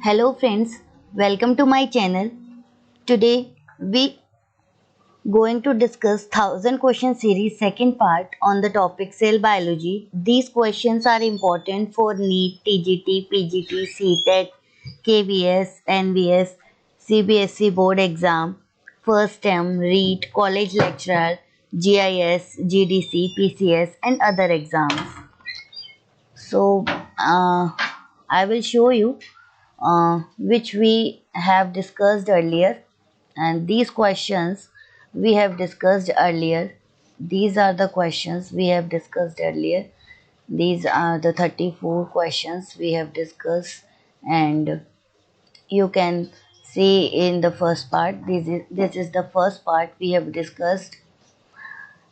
Hello friends, welcome to my channel. Today we going to discuss 1000 question series second part on the topic cell biology. These questions are important for NEET, TGT, PGT, CTET, KVS, NVS, CBSE board exam, first term, REIT, college lecturer, GIS, GDC, PCS and other exams. So I will show you which we have discussed earlier, and these questions we have discussed earlier. These are the questions we have discussed earlier. These are the 34 questions we have discussed, and you can see in the first part. This is the first part we have discussed,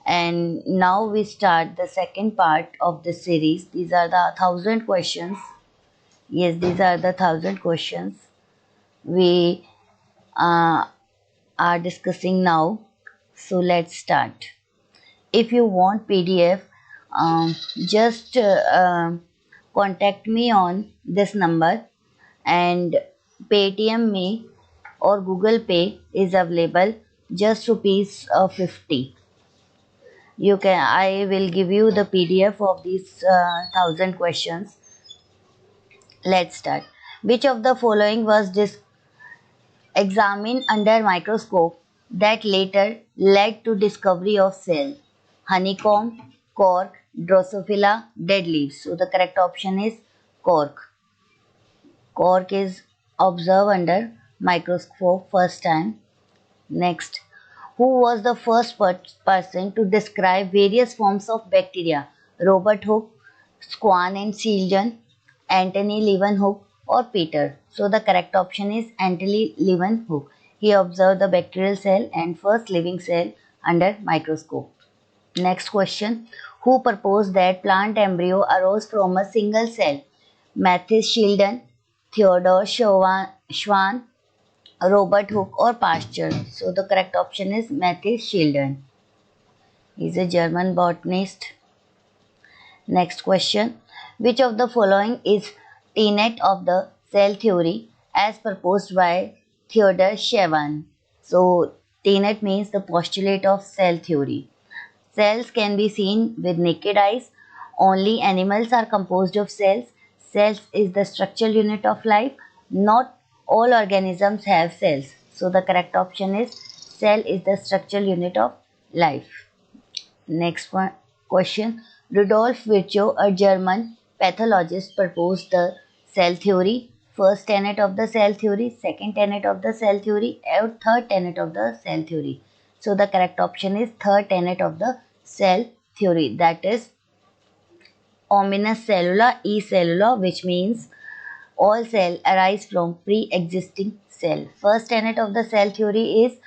and now we start the second part of the series. These are the 1000 questions. Yes, these are the 1000 questions we uh, are discussing now. So let's start. If you want PDF, just contact me on this number, and Paytm me or Google Pay is available, just rupees 50. You can. I will give you the PDF of these 1000 questions. Let's start. Which of the following was examined under microscope that later led to discovery of cell? Honeycomb, cork, Drosophila, dead leaves. So the correct option is cork. Cork is observed under microscope first time. Next, who was the first person to describe various forms of bacteria? Robert Hooke, Swan and Seelgen, Antony Leeuwenhoek, or Peter? So the correct option is Antony Leeuwenhoek. He observed the bacterial cell and first living cell under microscope. Next question. Who proposed that plant embryo arose from a single cell? Mathis Sheldon, Theodore Schwann, Robert Hooke, or Pasteur? So the correct option is Mathis Sheldon. He is a German botanist. Next question. Which of the following is tenet of the cell theory as proposed by Theodore Schwann? So tenet means the postulate of cell theory. Cells can be seen with naked eyes. Only animals are composed of cells. Cells is the structural unit of life. Not all organisms have cells. So the correct option is cell is the structural unit of life. Next one question. Rudolf Virchow, a German pathologist, proposed the cell theory. First tenet of the cell theory, second tenet of the cell theory, and third tenet of the cell theory. So the correct option is third tenet of the cell theory, that is omnis cellula e cellula, which means all cell arise from pre-existing cell. First tenet of the cell theory is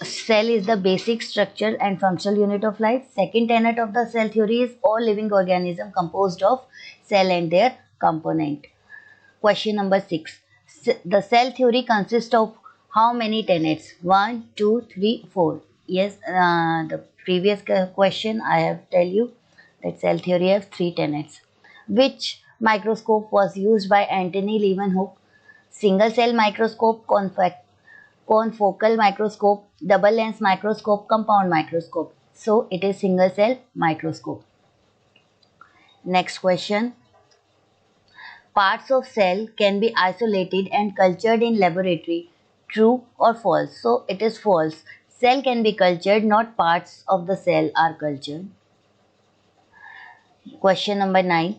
cell is the basic structure and functional unit of life. Second tenet of the cell theory is all living organism composed of cell and their component. Question number 6. The cell theory consists of how many tenets? 1, 2, 3, 4. Yes, the previous question I have tell you that cell theory has 3 tenets. Which microscope was used by Antony Leeuwenhoek? Single cell microscope, confocal microscope, double lens microscope, compound microscope. So it is single cell microscope. Next question. Parts of cell can be isolated and cultured in laboratory. True or false? So it is false. Cell can be cultured, not parts of the cell are cultured. Question number 9.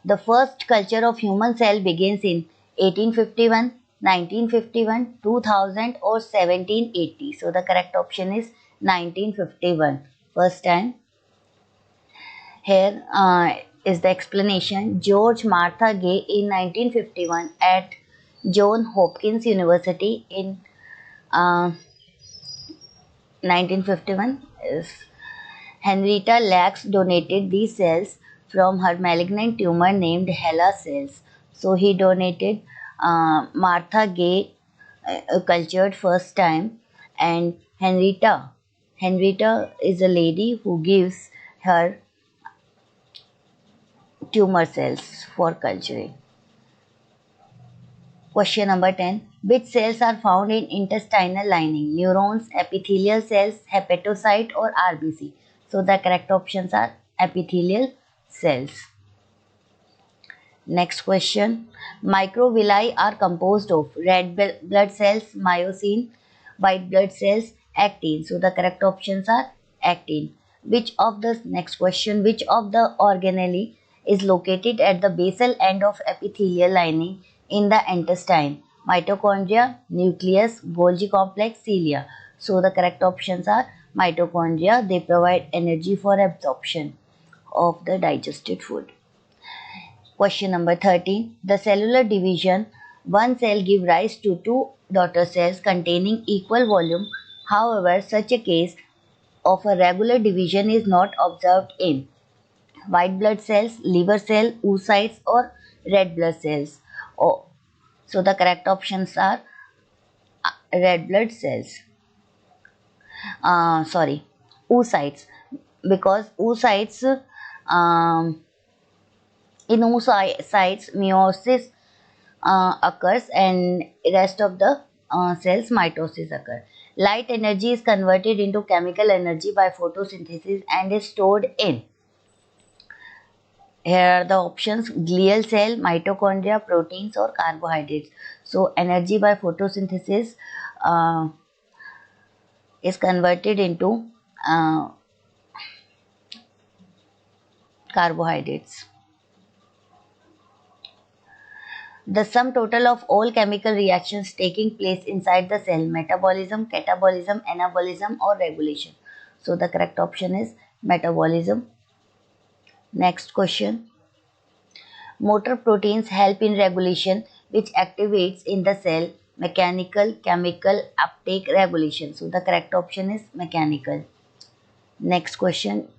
The first culture of human cell begins in 1851, 1951, 2000 or 1780. So the correct option is 1951. First time. Here is the explanation. George Martha Gay in 1951 at Johns Hopkins University in 1951 is Henrietta Lacks donated these cells from her malignant tumor named HeLa cells. So he donated Martha Gay cultured first time, and Henrietta is a lady who gives her tumor cells for culturing. Question number 10. Which cells are found in intestinal lining? Neurons, epithelial cells, hepatocyte or RBC? So the correct options are epithelial cells. Next question. Microvilli are composed of red blood cells, myosin, white blood cells, actin. So the correct options are actin. Next question, which of the organelle is located at the basal end of epithelial lining in the intestine? Mitochondria, nucleus, Golgi complex, cilia. So the correct options are mitochondria. They provide energy for absorption of the digested food. Question number 13. The cellular division, one cell give rise to two daughter cells containing equal volume. However, such a case of a regular division is not observed in white blood cells, liver cell, oocytes or red blood cells. Oh, so the correct options are red blood cells. Sorry, oocytes, because oocytes in oocytes meiosis occurs and rest of the cells mitosis occur. Light energy is converted into chemical energy by photosynthesis and is stored in. Here are the options: glial cell, mitochondria, proteins or carbohydrates. So energy by photosynthesis is converted into carbohydrates. The sum total of all chemical reactions taking place inside the cell: metabolism, catabolism, anabolism or regulation. So the correct option is metabolism. Next question. Motor proteins help in regulation which activates in the cell: mechanical, chemical, uptake, regulation. So the correct option is mechanical. Next question.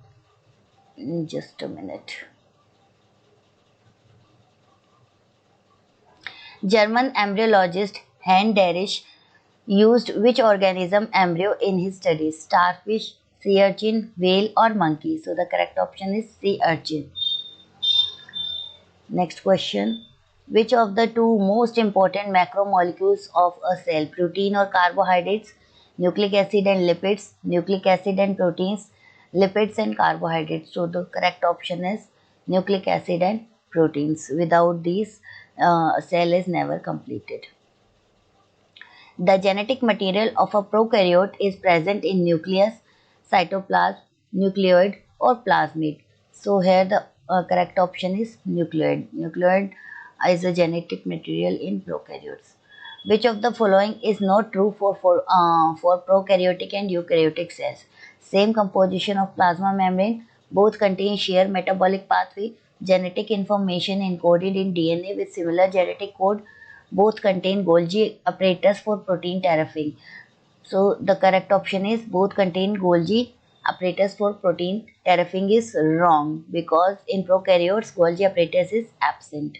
Just a minute. German embryologist Hans Derisch used which organism embryo in his studies? Starfish, sea urchin, whale or monkey? So the correct option is sea urchin. Next question. Which of the two most important macromolecules of a cell? Protein or carbohydrates? Nucleic acid and lipids? Nucleic acid and proteins? Lipids and carbohydrates? So the correct option is nucleic acid and proteins. Without these, cell is never completed. The genetic material of a prokaryote is present in nucleus, cytoplasm, nucleoid or plasmid. So here the correct option is nucleoid. Nucleoid is a genetic material in prokaryotes. Which of the following is not true for prokaryotic and eukaryotic cells? Same composition of plasma membrane, both contain shared metabolic pathway, genetic information encoded in DNA with similar genetic code, both contain Golgi apparatus for protein tariffing. So the correct option is both contain Golgi apparatus for protein tariffing is wrong, because in prokaryotes Golgi apparatus is absent.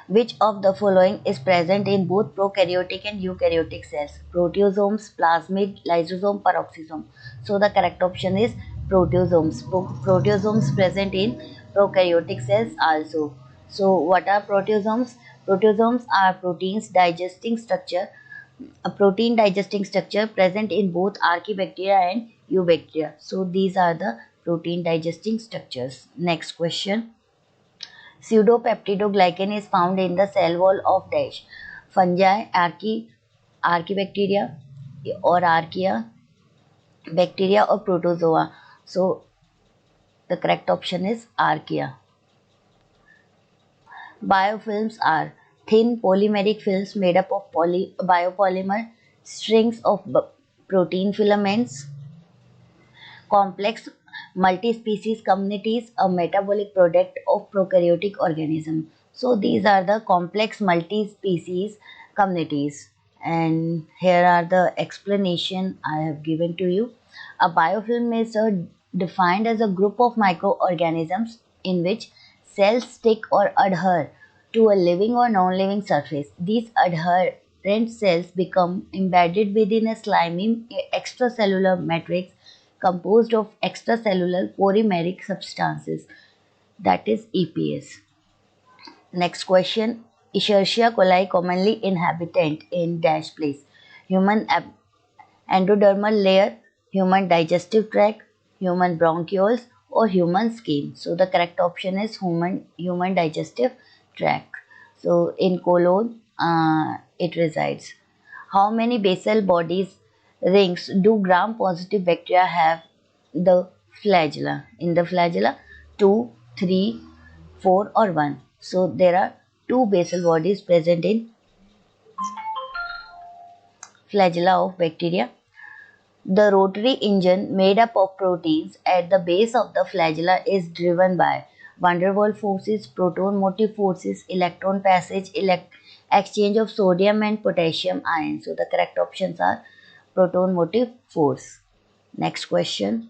Which of the following is present in both prokaryotic and eukaryotic cells? Proteosomes, plasmid, lysosome, peroxisome. So the correct option is proteosomes. Proteosomes present in prokaryotic cells also. So what are proteosomes? Proteosomes are a protein digesting structure present in both archaebacteria and eubacteria. So these are the protein digesting structures. Next question. Pseudopeptidoglycan is found in the cell wall of dash: fungi, archaebacteria or archaea, bacteria or protozoa. So the correct option is archaea. Biofilms are thin polymeric films made up of biopolymer, strings of protein filaments, complex multi-species communities, a metabolic product of prokaryotic organism. So these are the complex multi-species communities, and here are the explanation I have given to you. A biofilm is defined as a group of microorganisms in which cells stick or adhere to a living or non-living surface. These adherent cells become embedded within a slimy extracellular matrix composed of extracellular polymeric substances, that is EPS. Next question. Escherichia coli commonly inhabitant in dash place. Human endodermal layer, human digestive tract, human bronchioles, or human skin. So the correct option is human digestive tract. So in colon it resides. How many basal bodies rings do gram-positive bacteria have the flagella? In the flagella, 2, 3, 4 or 1. So there are two basal bodies present in flagella of bacteria. The rotary engine made up of proteins at the base of the flagella is driven by van der Waals forces, proton motive forces, electron passage, exchange of sodium and potassium ions. So the correct options are proton motive force. Next question.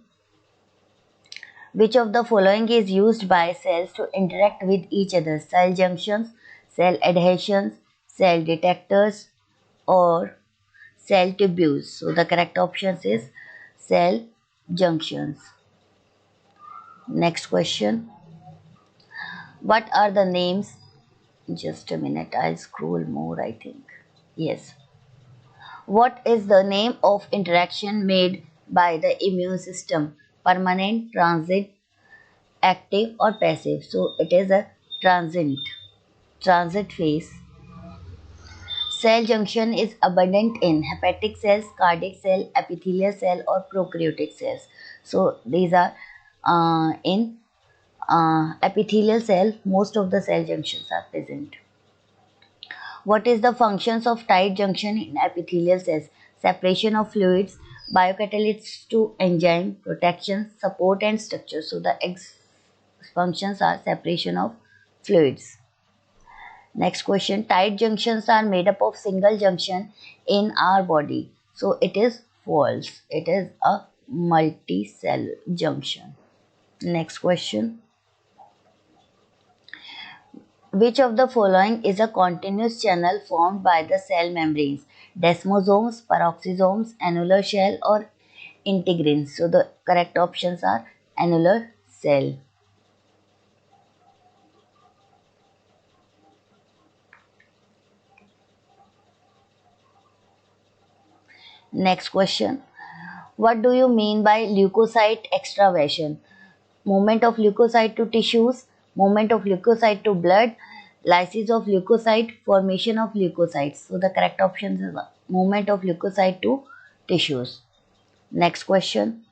Which of the following is used by cells to interact with each other? Cell junctions, cell adhesions, cell detectors, or cell tubules. So the correct option is cell junctions. Next question. What are the names? Just a minute, I'll scroll more, I think. Yes. What is the name of interaction made by the immune system? Permanent, transit, active, or passive? So it is a transit phase. Cell junction is abundant in hepatic cells, cardiac cell, epithelial cell, or prokaryotic cells. So these are in epithelial cell. Most of the cell junctions are present. What is the functions of tight junction in epithelial cells? Separation of fluids, biocatalysts to enzyme, protection, support, and structure. So the functions are separation of fluids. Next question. Tight junctions are made up of single junction in our body. So it is false. It is a multi-cell junction. Next question. Which of the following is a continuous channel formed by the cell membranes? Desmosomes, peroxisomes, annular shell, or integrins? So the correct options are annular cell. Next question. What do you mean by leukocyte extraversion? Movement of leukocyte to tissues, movement of leukocyte to blood, lysis of leukocyte, formation of leukocytes. So the correct option is movement of leukocyte to tissues. Next question.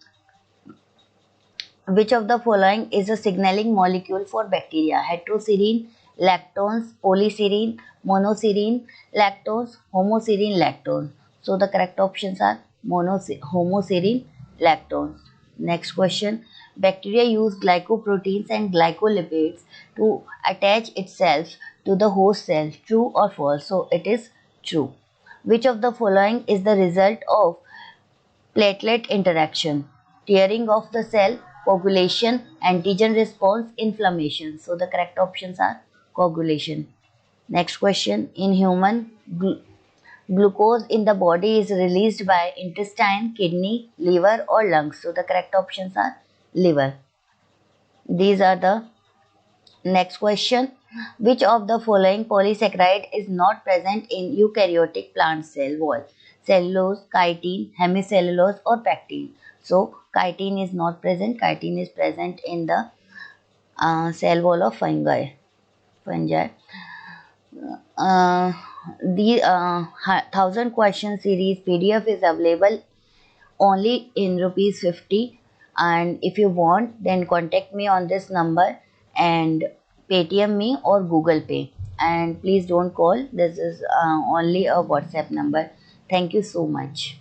Which of the following is a signaling molecule for bacteria? Heteroserine, lactones, polyserine, monoserine, lactose, homoserine, lactone. So the correct options are homoserine, lactone. Next question. Bacteria use glycoproteins and glycolipids to attach itself to the host cell. True or false? So it is true. Which of the following is the result of platelet interaction? Tearing of the cell, coagulation, antigen response, inflammation. So the correct options are coagulation. Next question. In human, glucose in the body is released by intestine, kidney, liver, or lungs. So the correct options are liver. These are the next question. Which of the following polysaccharide is not present in eukaryotic plant cell wall? Cellulose, chitin, hemicellulose, or pectin? So chitin is not present. Chitin is present in the cell wall of fungi. Uh, the 1000 question series PDF is available only in rupees 50, and if you want then contact me on this number and Paytm me or Google Pay, and please don't call. This is only a WhatsApp number. Thank you so much.